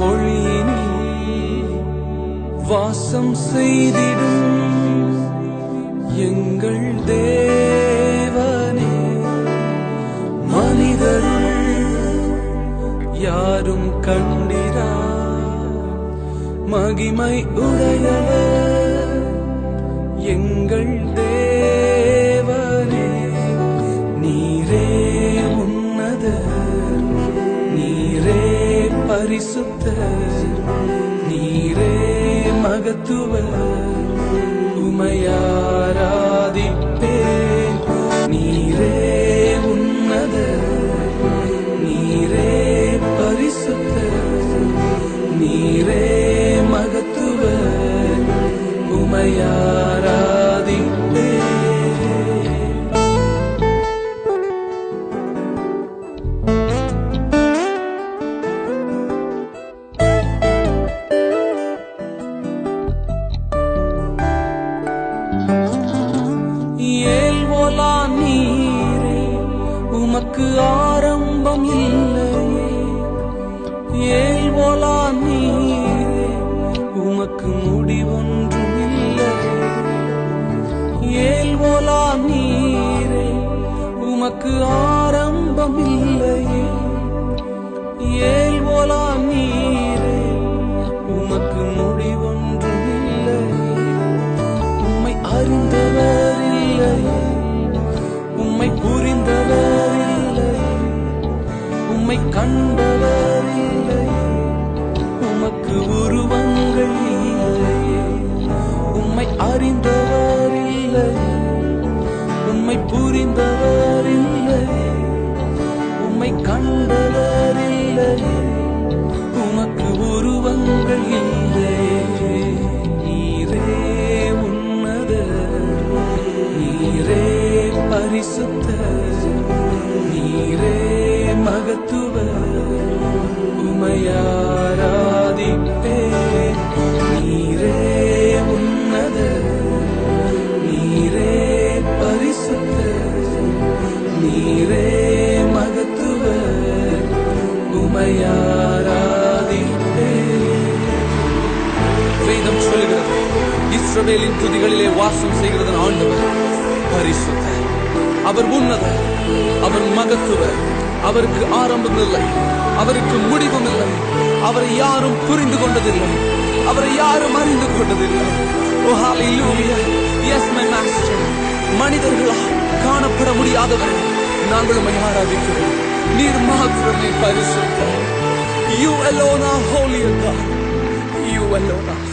ஒளியினில் வாசம் செய்திடும் எங்கள் தேவனே, மனிதருள் யாரும் கண்டிரா மகிமை உடையவர் எங்கள் தேவனே. நீரே உன்னதர், நீரே பரிசுத்தர், நீரே மகத்துவர், உமையாராதிப்பேன். நீரே உன்னதர், நீரே பரிசுத்தர், நீரே மகத்துவர், உமையாராதிப்பேன். ஏல்வோலா நீரே உமக்கு ஆரம்பம் இல்லையே, ஏல்வோலா நீரே உமக்கு முடிவொன்றும் இல்லையே, ஏல்வோலா நீரே உமக்கு ஆரம்பம் இல்லையே, ஏல்வோலா நீரே உமக்கு முடிவொன்றும் இல்லையே. உம்மை அறிந்தவர் இல்லையே, உம்மை புரிந்தவர் இல்லையே, உம்மை கண்டவர் இல்லையே, உமக்கு உருவங்கள் இல்லையே. உம்மை அறிந்தவர் இல்லையே, உம்மை புரிந்தவர் இல்லையே, உம்மை கண்டவர் இல்லையே, உமக்கு உருவங்கள் இல்லையே. நீரே உன்னதர், நீரே பரிசுத்தர், நீரே மகத்துவர், உமையாராதிப்பேன். நீரே உன்னதர், நீரே பரிசுத்தர், நீரே மகத்துவர், உமையாராதிப்பேன். வேதம் சொல்கிறது, இஸ்ரவேலின் துதிகளிலே வாசம் செய்கிறது ஆண்டவர் பரிசுத்தர், அவர் உன்னதர், அவர் மகத்துவர், அவருக்கு ஆரம்பம் இல்லை, அவருக்கு முடிவும் இல்லை, அவரை யாரும் புரிந்து கொண்டதில்லை, அவரை யாரும் அறிந்து கொண்டதில்லை. ஓ ஹalleluya, yes my master. மனிதர்களால் காணப்பட முடியாதவர் நாங்கள் உம்மை ஆராதிக்கிறோம். நீர் மாத்திரமே பரிசுத்தர். You alone are holy God. You alone are